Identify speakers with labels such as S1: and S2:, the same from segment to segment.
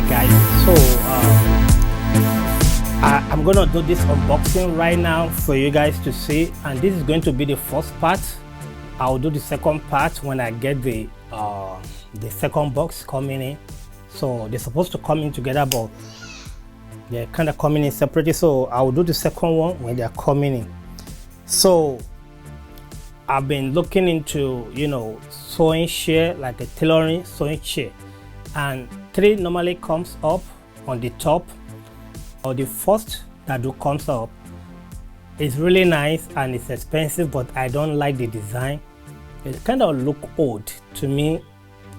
S1: guys. So I'm gonna do this unboxing right now for you guys to see, and this is going to be the first part. I'll do the second part when I get the second box coming in. So they're supposed to come in together, but they're kind of coming in separately, so I'll do the second one when they're coming in. So I've been looking into, you know, sewing chair, like a tailoring sewing chair, and 3 normally comes up on the top, or the first that do comes up. It's really nice and it's expensive, but I don't like the design. It kind of look old to me.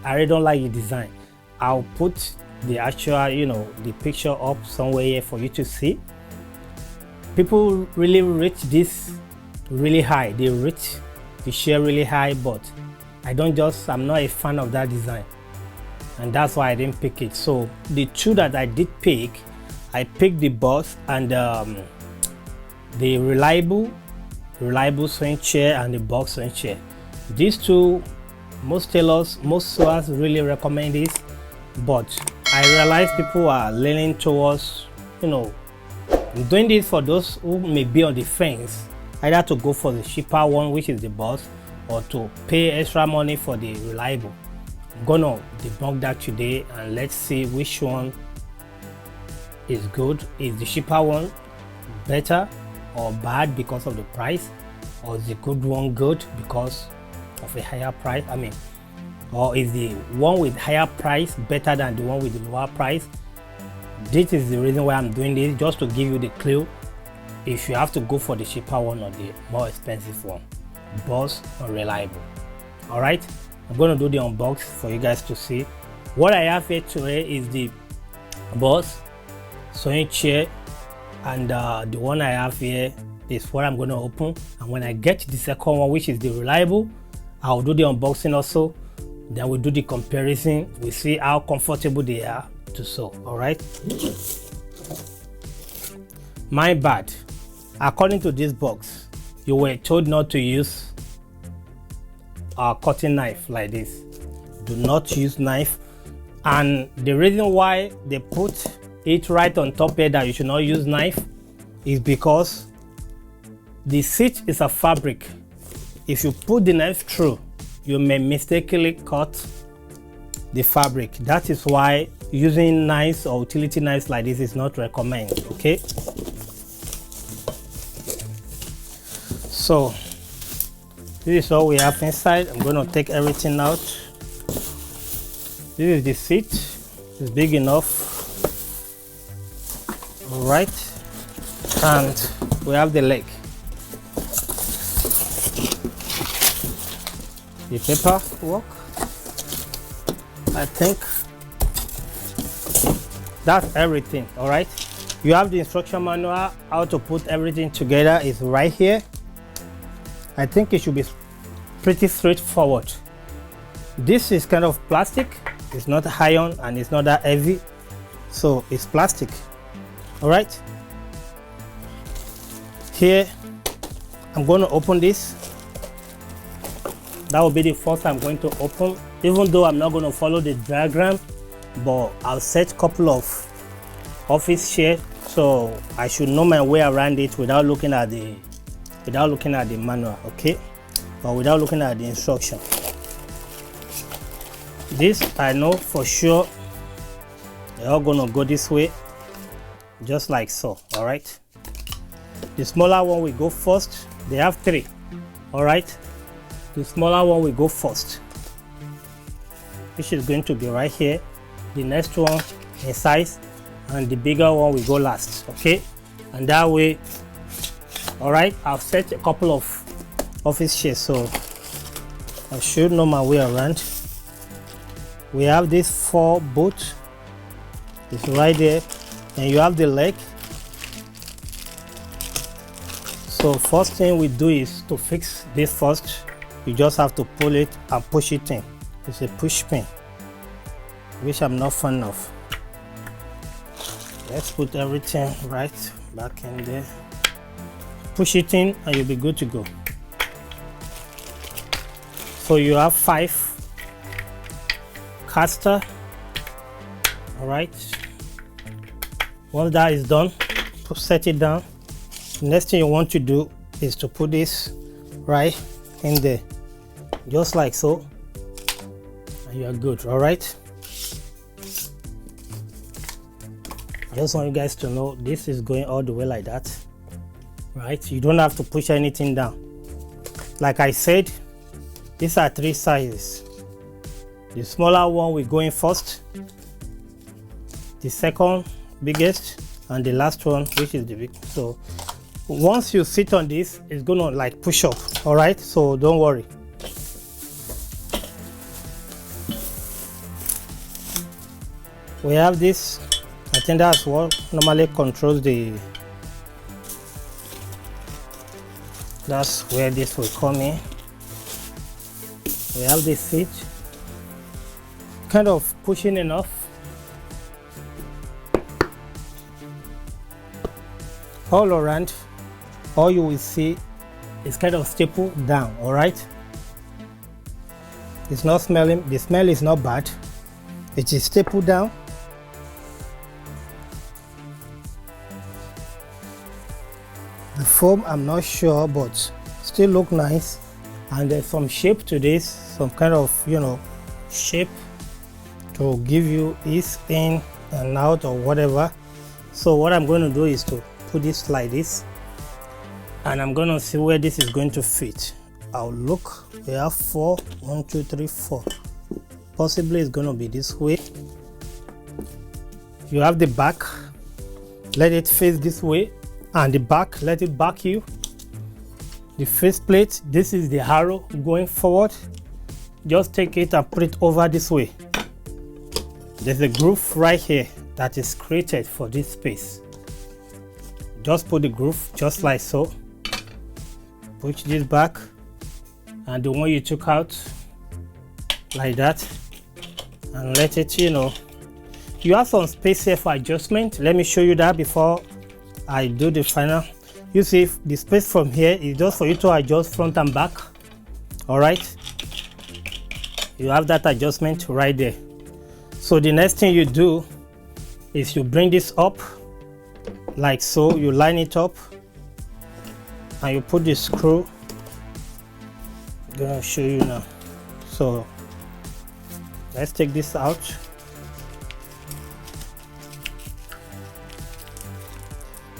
S1: I really don't like the design. I'll put the actual, you know, the picture up somewhere here for you to see. People really rate this really high. They rate the share really high, but I'm not a fan of that design, and that's why I didn't pick it. So the 2 that I did pick, I picked the box and the reliable sewing chair and the box sewing chair. These 2, most tailors, most sewers really recommend this, but I realize people are leaning towards, you know, doing this for those who may be on the fence, either to go for the cheaper one, which is the box, or to pay extra money for the reliable. I'm gonna debunk that today, and let's see which one is good. Is the cheaper one better or bad because of the price, or is the good one good because of a higher price? I mean, or is the one with higher price better than the one with the lower price? This is the reason why I'm doing this, just to give you the clue if you have to go for the cheaper one or the more expensive one, boss or reliable. All right, I'm going to do the unbox for you guys to see. What I have here today is the boss sewing chair, and the one I have here is what I'm going to open, and when I get the second one, which is the reliable, I'll do the unboxing also. Then we'll do the comparison. We see how comfortable they are to sew. All right, my bad. According to this box, you were told not to use a cutting knife like this. Do not use knife, and the reason why they put it right on top here that you should not use knife is because the stitch is a fabric. If you put the knife through, you may mistakenly cut the fabric. That is why using knives or utility knives like this is not recommended. Okay, so this is all we have inside. I'm going to take everything out. This is the seat. It's big enough. All right, and we have the leg, the paperwork. I think that's everything. All right, you have the instruction manual how to put everything together is right here. I think it should be pretty straightforward. This is kind of plastic. It's not iron and it's not that heavy, so it's plastic. All right, here I'm going to open this. That will be the first I'm going to open, even though I'm not going to follow the diagram, but I'll set a couple of office chairs, so I should know my way around it without looking at the manual, okay, or without looking at the instruction. This I know for sure they're all gonna go this way, just like so. All right, the smaller one will go first. They have 3. All right, the smaller one will go first, which is going to be right here. The next one in size, and the bigger one will go last. Okay, and that way. All right, I've set a couple of office chairs, so I should know my way around. We have this 4 bolt. It's right there, and you have the leg. So first thing we do is to fix this first. You just have to pull it and push it in. It's a push pin, which I'm not fan of. Let's put everything right back in there. Push it in and you'll be good to go. So you have 5 caster. All right, once that is done, set it down. Next thing you want to do is to put this right in there, just like so, and you are good. All right, I just want you guys to know this is going all the way like that, right? You don't have to push anything down. Like I said, these are 3 sizes. The smaller one will go in first, the second biggest, and the last one, which is the big. So once you sit on this, it's gonna like push up. All right, so don't worry. We have this, I think that's what normally controls the, that's where this will come in. We have this seat, kind of pushing enough. All around, all you will see is kind of stapled down. All right, it's not smelling, the smell is not bad, it is stapled down. The foam, I'm not sure, but still look nice, and there's some shape to this, some kind of, you know, shape to give you ease in and out or whatever. So what I'm going to do is to put this like this, and I'm going to see where this is going to fit. I'll look, we have 4, 1 2 3 4, possibly it's going to be this way. You have the back, let it face this way, and the back, let it back you. The face plate, this is the arrow going forward, just take it and put it over this way. There's a groove right here that is created for this space. Just put the groove just like so, push this back, and the one you took out like that, and let it, you know, you have some space here for adjustment. Let me show you that before I do the final. You see the space from here is just for you to adjust front and back. All right, you have that adjustment right there. So the next thing you do is you bring this up like so, you line it up, and you put the screw. I'm gonna show you now. So let's take this out.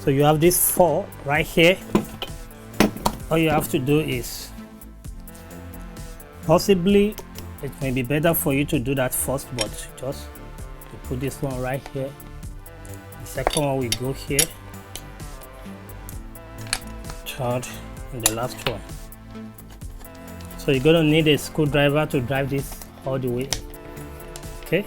S1: So you have this 4 right here. All you have to do is, possibly it may be better for you to do that first, but just you put this one right here. The second one will go here, third, and the last one. So you're gonna need a screwdriver to drive this all the way. Okay.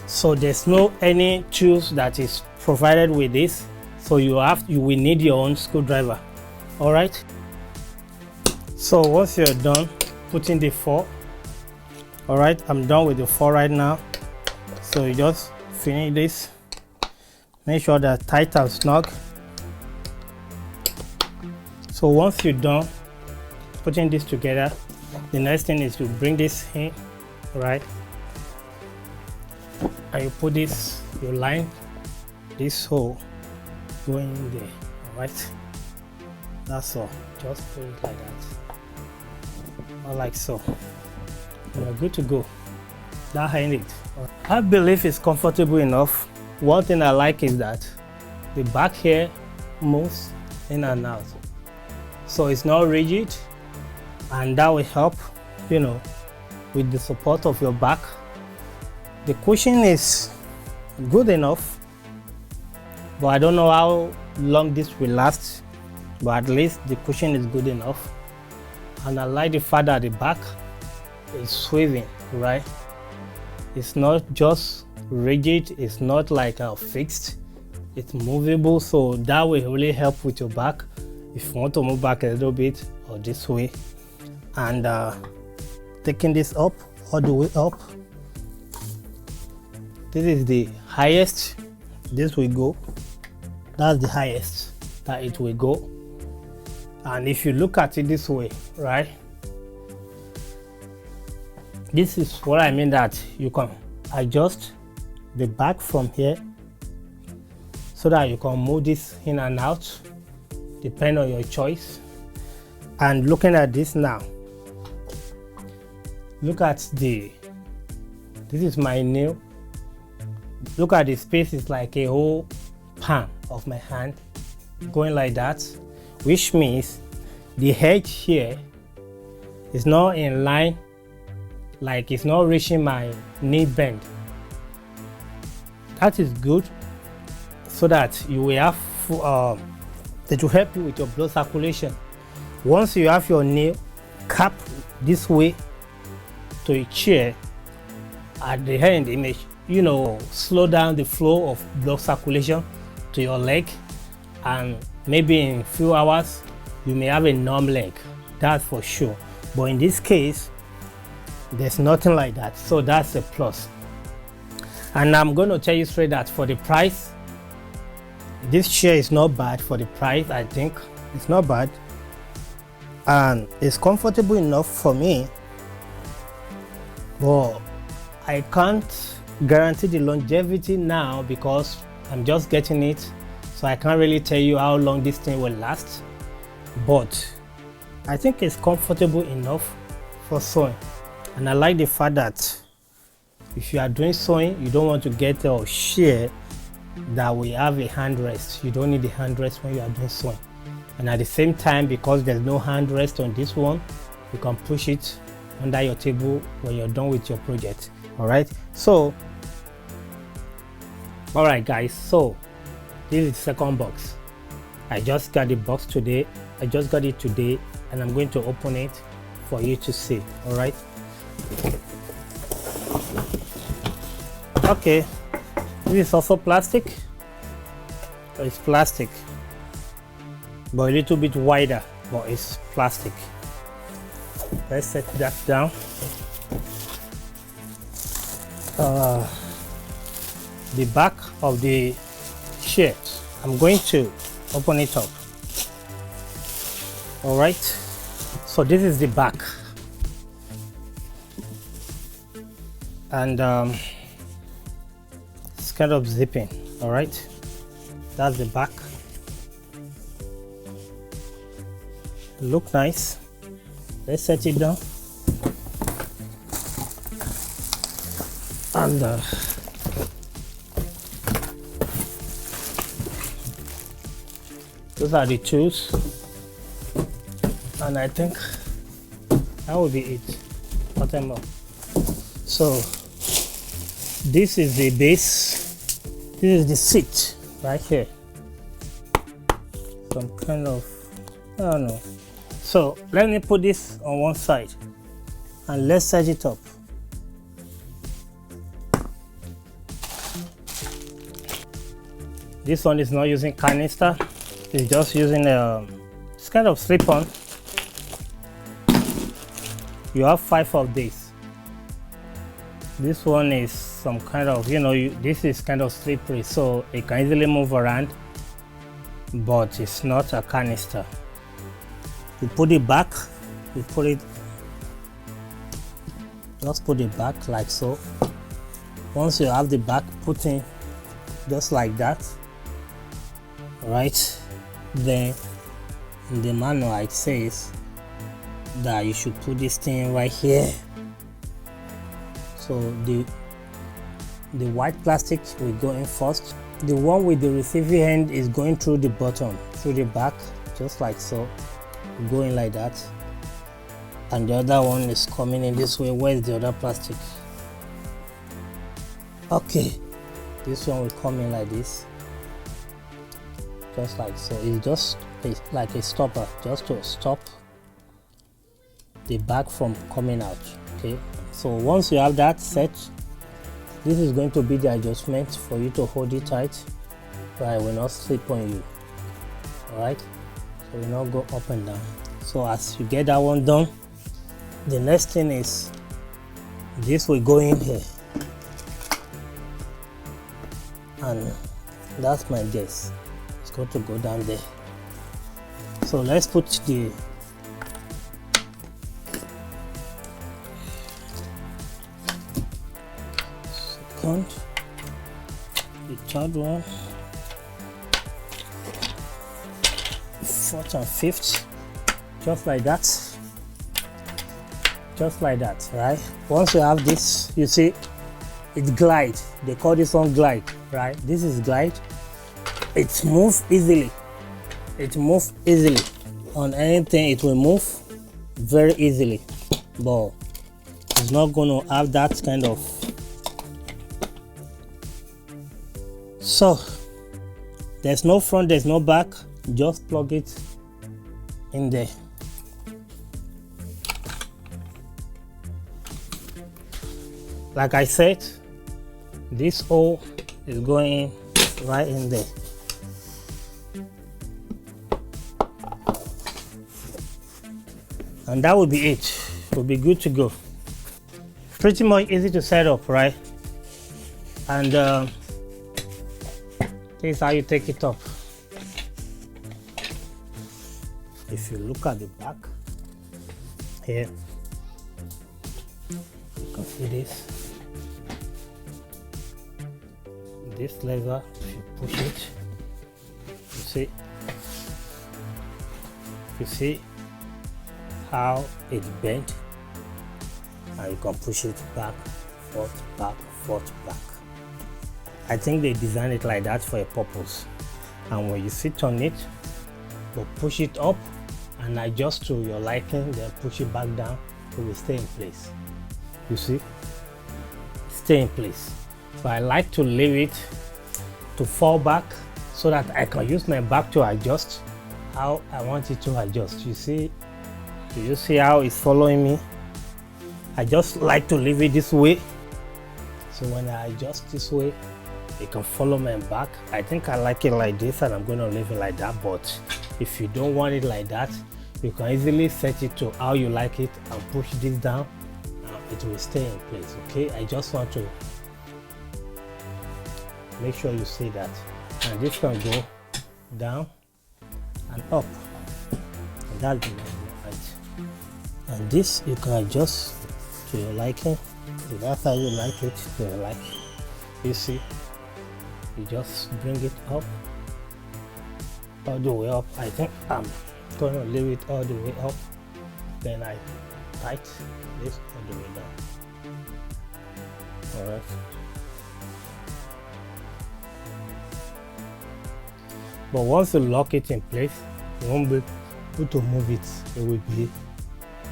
S1: So there's no any tools that is provided with this, so you will need your own screwdriver. All right, so once you're done putting the 4, all right, I'm done with the 4 right now. So you just finish this, make sure that tight and snug. So once you're done putting this together, the next thing is to bring this in, right, and you put this, you line this hole going in there. All right, that's all. Just put it like that, or like so. You're good to go. That ain't it. I believe it's comfortable enough. One thing I like is that the back here moves in and out, so it's not rigid, and that will help, you know, with the support of your back. The cushion is good enough, but I don't know how long this will last, but at least the cushion is good enough. And I like the fact that the back is swiveling, right? It's not just rigid, it's not like fixed, it's movable, so that will really help with your back if you want to move back a little bit or this way. And taking this up, all the way up, this is the highest this will go. That's the highest that it will go. And if you look at it this way, right, This is what I mean, that you can adjust the back from here so that you can move this in and out depending on your choice. And looking at this now, look at this is my nail. Look at the space, it's like a whole palm of my hand going like that, which means the edge here is not in line, like it's not reaching my knee bend. That is good, so that you will have that will help you with your blood circulation. Once you have your nail cap this way to a chair at the end, it may, you know, slow down the flow of blood circulation to your leg, and maybe in a few hours you may have a numb leg, that's for sure. But in this case, there's nothing like that, so that's a plus. And I'm going to tell you straight that for the price, this chair is not bad. For the price, I think it's not bad, and it's comfortable enough for me, but I can't guarantee the longevity now because I'm just getting it, so I can't really tell you how long this thing will last. But I think it's comfortable enough for sewing, and I like the fact that if you are doing sewing, you don't want to get a chair that will have a handrest. You don't need a handrest when you are doing sewing. And at the same time, because there's no handrest on this one, you can push it under your table when you're done with your project. All right, so all right guys, so this is the second box. I just got the box today. I just got it today, and I'm going to open it for you to see. All right, okay, this is also plastic. It's plastic, but a little bit wider, but it's plastic. Let's set that down. The back of the shirt, I'm going to open it up. All right, so this is the back, and it's kind of zipping. All right, that's the back. Look nice. Let's set it down, and those are the tools, and I think that will be it. Bottom up. So this is the base. This is the seat right here. Some kind of, I don't know. So let me put this on one side and let's set it up. This one is not using canister, it's just using it's kind of slip-on. You have 5 of these. This one is some kind of, you know, this is kind of slippery, so it can easily move around, but it's not a canister. You put it back, you put it, just put it back like so. Once you have the back put in just like that, right, then in the manual it says that you should put this thing right here. So the white plastic will go in first. The one with the receiving end is going through the bottom, through the back, just like so, going like that, and the other one is coming in this way. Where is the other plastic? Okay, this one will come in like this, just like so. It's just like a stopper, just to stop the back from coming out. Okay, so once you have that set, this is going to be the adjustment for you to hold it tight so it will not slip on you. All right, so you not go up and down. So as you get that one done, the next thing is this will go in here, and that's my guess. It's going to go down there. So let's put second, the third one, fourth and fifth, just like that, right? Once you have this, you see it glide. They call this one glide, right? This is glide. It moves easily. It moves easily on anything. It will move very easily, but it's not going to have that kind of. So there's no front, there's no back. Just plug it in there. Like I said, this hole is going right in there. And that will be it. Will be good to go. Pretty much easy to set up, right? And this is how you take it up. If you look at the back here, you can see this lever. If you push it, you see how it's bent, and you can push it back, forth, back, forth, back. I think they designed it like that for a purpose, and when you sit on it, you push it up and adjust to your liking, then push it back down, it will stay in place. You see, stay in place. So I like to leave it to fall back so that I can use my back to adjust how I want it to adjust. You see, do you see how it's following me? I just like to leave it this way, so when I adjust this way, it can follow my back. I think I like it like this, and I'm going to leave it like that. But if you don't want it like that, you can easily set it to how you like it and push this down, and it will stay in place. Okay, I just want to make sure you see that. And this can go down and up, and that'll be right. And this you can adjust to your liking. So that's how you like it, to your liking. You see, you just bring it up, all the way up. I think I'm going to leave it all the way up, then I tight this all the way down. All right. But once you lock it in place, you won't be able to move it. It will be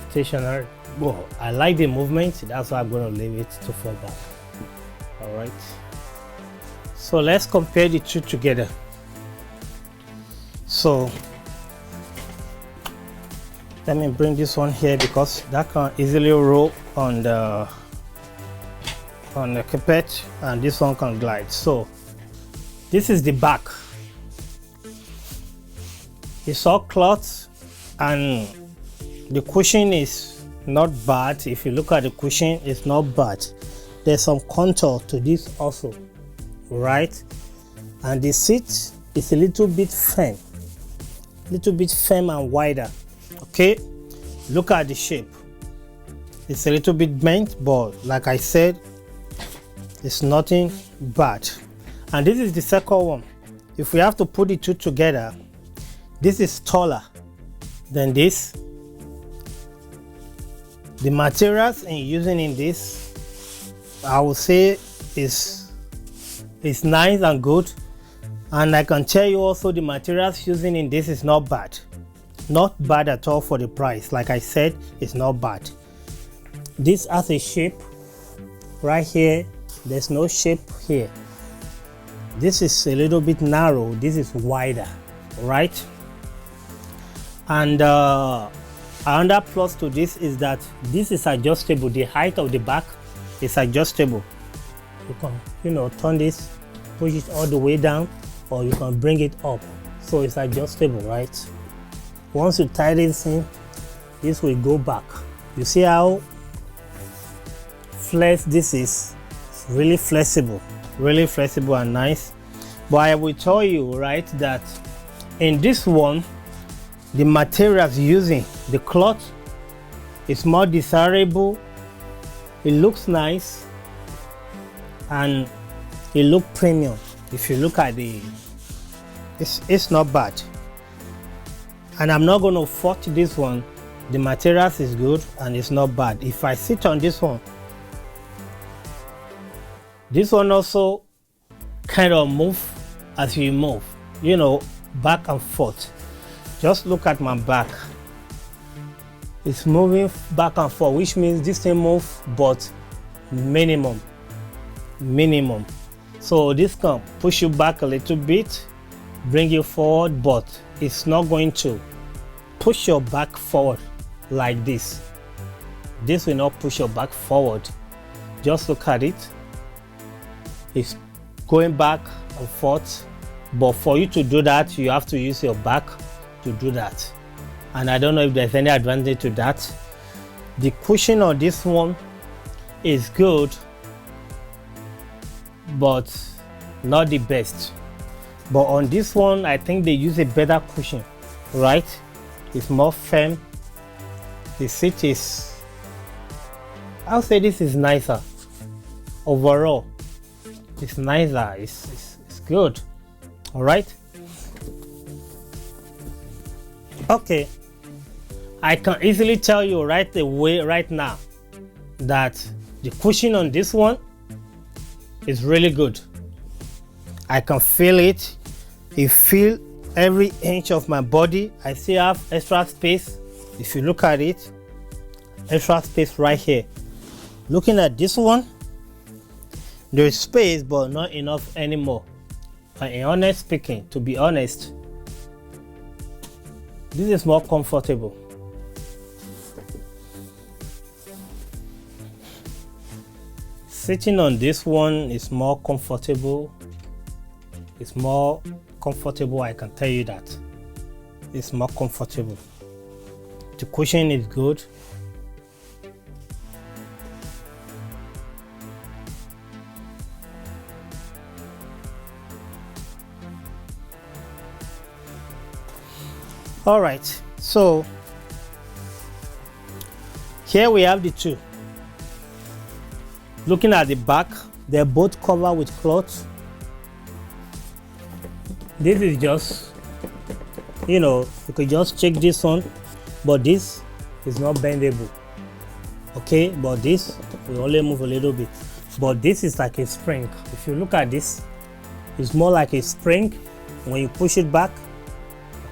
S1: stationary. Well, I like the movement, that's why I'm going to leave it to fall back. All right. So let's compare the two together. So let me bring this one here, because that can easily roll on the carpet, and this one can glide. So this is the back. It's all cloth, and the cushion is not bad. If you look at the cushion, it's not bad. There's some contour to this also, right? And the seat is a little bit firm and wider. Okay, look at the shape. It's a little bit bent, but like I said, it's nothing bad. And this is the second one. If we have to put the two together, this is taller than this. The materials using in this, I would say, is nice and good. And I can tell you also, the materials using in this is not bad. Not bad at all for the price. Like I said, it's not bad. This has a shape right here. There's no shape here. This is a little bit narrow. This is wider, right? And another plus to this is that this is adjustable. The height of the back is adjustable. You can, turn this, push it all the way down, or you can bring it up. So it's adjustable, right? Once you tie this in, this will go back. You see how this is? It's really flexible and nice. But I will tell you, right, that in this one, the materials using, the cloth, is more desirable. It looks nice, and it look premium. If you look at the, it's not bad, and I'm not going to fault this one. The materials is good and it's not bad. If I sit on this one also kind of move as you move, you know, back and forth. Just look at my back, it's moving back and forth, which means this thing move, but minimum. So this can push you back a little bit, bring you forward, but it's not going to push your back forward like this. This will not push your back forward. Just look at it, it's going back and forth, but for you to do that, you have to use your back to do that, and I don't know if there's any advantage to that. The cushion on this one is good, but not the best. But on this one, I think they use a better cushion, right? It's more firm. The seat is, I'll say this is nicer. Overall, it's nicer, it's good. All right. Okay, I can easily tell you right away, right now, that the cushion on this one is really good. I can feel it. You feel every inch of my body. I still have extra space. If you look at it, extra space right here. Looking at this one, there is space, but not enough anymore. And in honest speaking, to be honest, this is more comfortable. Sitting on this one is more comfortable. It's more comfortable, I can tell you that. It's more comfortable. The cushion is good. All right, so here we have the two. Looking at the back, they're both covered with cloth. This is just, you know, you could just check this one, but this is not bendable. Okay, but this will only move a little bit. But this is like a spring. If you look at this, it's more like a spring. When you push it back,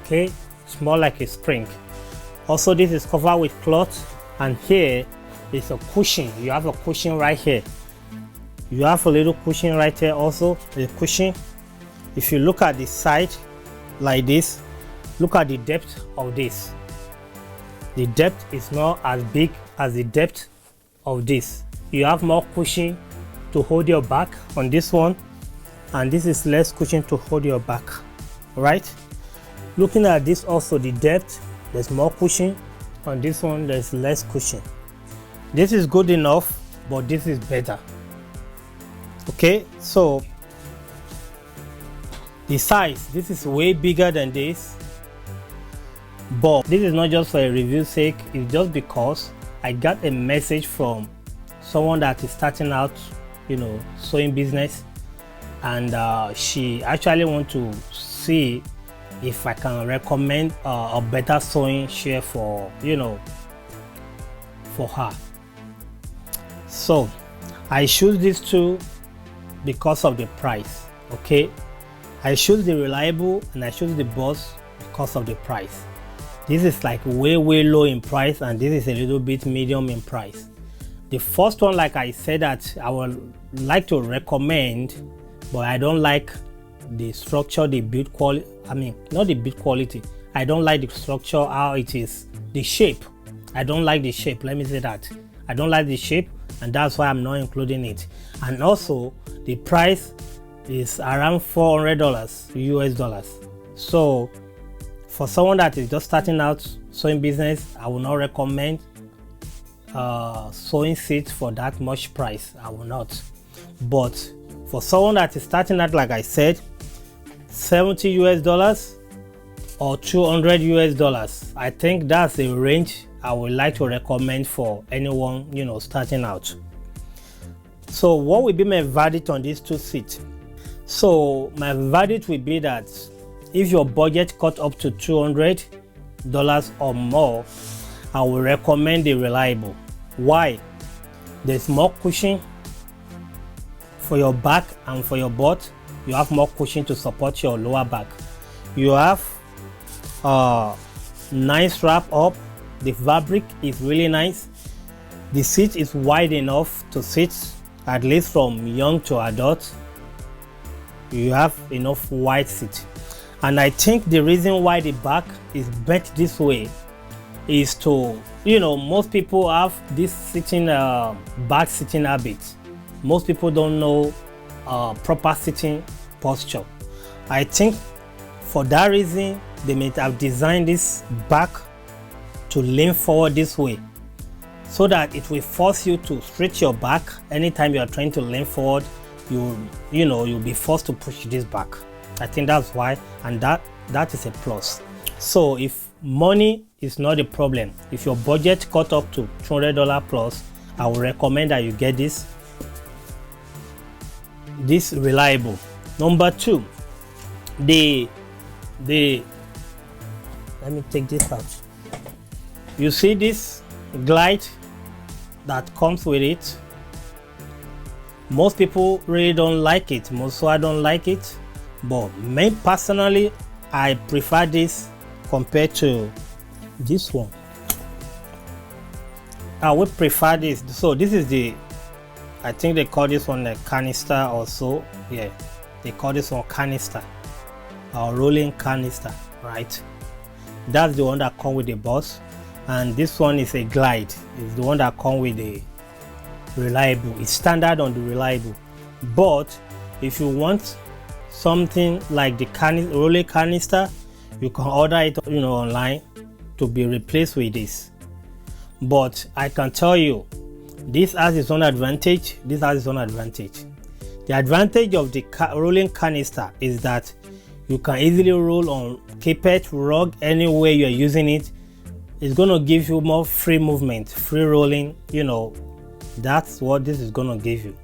S1: okay, it's more like a spring. Also, this is covered with cloth, and here is a cushion. You have a cushion right here. You have a little cushion right here also, the cushion. If you look at the side like this, look at the depth of this. The depth is not as big as the depth of this. You have more cushion to hold your back on this one, and this is less cushion to hold your back, right? Looking at this also, the depth, there's more cushion. On this one, there's less cushion. This is good enough, but this is better. Okay, so the size, this is way bigger than this, but this is not just for a review sake. It's just because I got a message from someone that is starting out, you know, sewing business, and she actually want to see if I can recommend a better sewing chair for, you know, for her. So I choose these two because of the price. Okay, I choose the reliable and I choose the Boss because of the price. This is like way low in price, and this is a little bit medium in price. The first one, like I said, that I would like to recommend, but I don't like the structure, the build quality. I mean, not the build quality. I don't like the structure, how it is, the shape. I don't like the shape. Let me say that. I don't like the shape, and that's why I'm not including it. And also, the price is around $400 US dollars. So, for someone that is just starting out sewing business, I will not recommend sewing seats for that much price. I will not. But for someone that is starting out, like I said, $70 US dollars or $200 US dollars, I think that's the range I would like to recommend for anyone, you know, starting out. So what will be my verdict on these two seats? So my verdict will be that if your budget cut up to $200 or more, I will recommend the Reliable. Why? There's more cushion for your back and for your butt. You have more cushion to support your lower back. You have nice wrap up. The fabric is really nice. The seat is wide enough to sit at least from young to adult. You have enough wide seat. And I think the reason why the back is bent this way is to, most people have this sitting back sitting habit. Most people don't know proper sitting posture. I think for that reason they may have designed this back to lean forward this way, so that it will force you to stretch your back. Anytime you are trying to lean forward, you'll be forced to push this back. I think that's why, and that is a plus. So if money is not a problem, if your budget cut up to $200 plus, I would recommend that you get this Reliable. Number two, let me take this out. You see this glide that comes with it? Most people really don't like it. So I don't like it, but me personally, I prefer this compared to this one. I would prefer this. So this is I think they call this one a canister or so. Yeah, they call this one canister or rolling canister, right? That's the one that comes with the bus, and this one is a glide. It's the one that comes with the Reliable. It's standard on the Reliable. But if you want something like the rolling canister, you can order it online to be replaced with this. But I can tell you, this has its own advantage, this has its own advantage. The advantage of the rolling canister is that you can easily roll on carpet, rug, anywhere you're using it. It's going to give you more free movement, free rolling. That's what this is going to give you.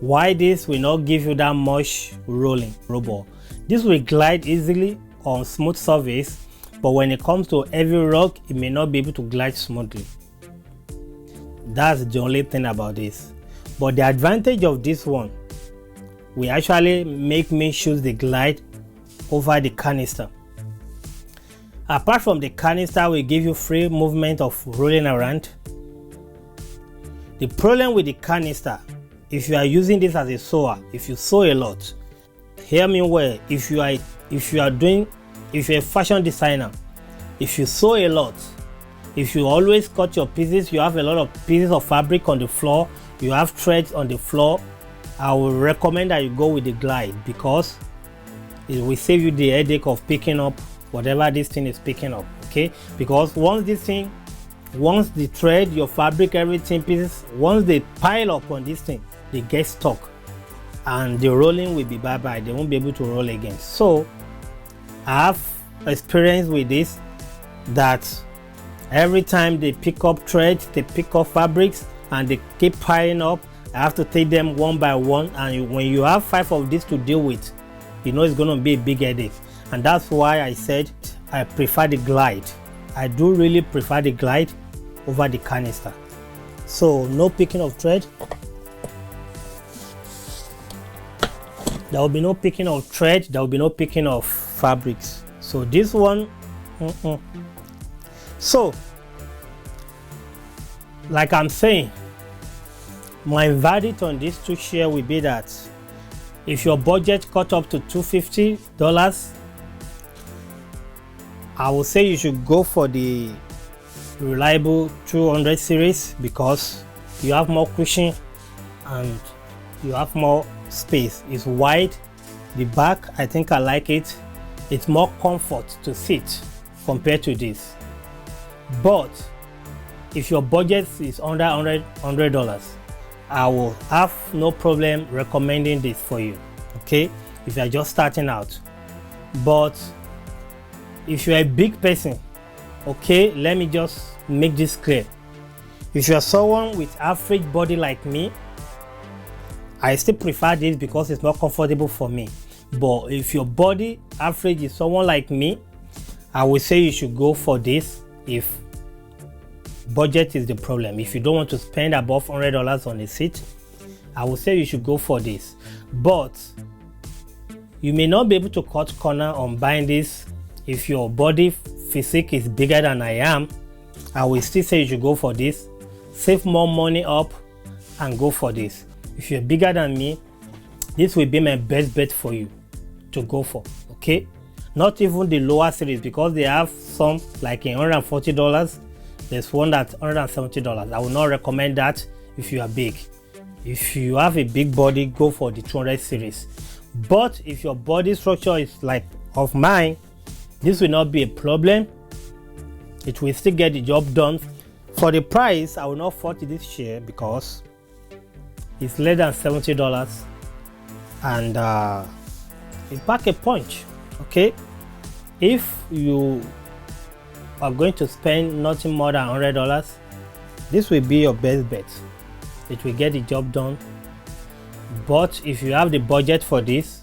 S1: Why this will not give you that much rolling rubber? This will glide easily on smooth surface, but when it comes to heavy rug, it may not be able to glide smoothly. That's the only thing about this. But the advantage of this one will actually make me choose the glide over the canister. Apart from the canister will give you free movement of rolling around. The problem with the canister, if you are using this as a sewer, if you sew a lot, hear me well, if you're a fashion designer, if you sew a lot, if you always cut your pieces, you have a lot of pieces of fabric on the floor, you have threads on the floor, I will recommend that you go with the glide, because it will save you the headache of picking up whatever this thing is picking up. Okay, because once the thread, your fabric, everything pieces, once they pile up on this thing, they get stuck and the rolling will be bye-bye. They won't be able to roll again. So I have experience with this, that every time they pick up threads, they pick up fabrics and they keep piling up, I have to take them one by one, and when you have 5 of these to deal with, it's going to be a big headache. And that's why I said I prefer the glide. I do really prefer the glide over the canister. So no picking of thread. There will be no picking of thread. There will be no picking of fabrics. So this one, So like I'm saying, my verdict on these two shares will be that if your budget cut up to $250, I will say you should go for the Reliable 200 series, because you have more cushion and you have more space. It's wide. The back, I think I like it. It's more comfort to sit compared to this. But if your budget is under $100, I will have no problem recommending this for you. Okay, if you are just starting out. But if you're a big person, okay, let me just make this clear. If you're someone with average body like me, I still prefer this because it's more comfortable for me. But if your body average is someone like me, I would say you should go for this if budget is the problem. If you don't want to spend above $100 on a seat, I would say you should go for this. But you may not be able to cut corner on buying this if your body physique is bigger than I am. I will still say you should go for this. Save more money up and go for this. If you're bigger than me, this will be my best bet for you to go for. Okay, not even the lower series, because they have some like in $140. There's one that's $170. I will not recommend that if you are big. If you have a big body, go for the 200 series. But if your body structure is like of mine, this will not be a problem. It will still get the job done. For the price, I will not fault this share because it's less than $70 and it pack a punch. Okay, if you are going to spend nothing more than $100, this will be your best bet. It will get the job done. But if you have the budget for this,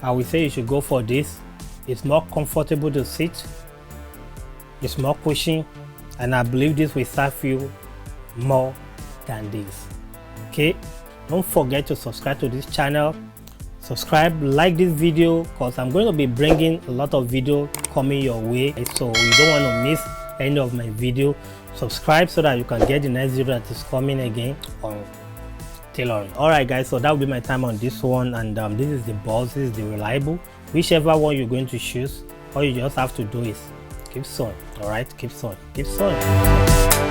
S1: I will say you should go for this. It's more comfortable to sit, it's more cushion, and I believe this will serve you more than this. Okay, don't forget to subscribe to this channel. Subscribe, like this video, because I'm going to be bringing a lot of video coming your way, so you don't want to miss any of my video. Subscribe so that you can get the next video that is coming again on tailoring. All right guys, so that will be my time on this one, and this is the Boss, this is the Reliable. Whichever one you're going to choose, all you just have to do is keep sewing. All right, keep sewing, keep sewing.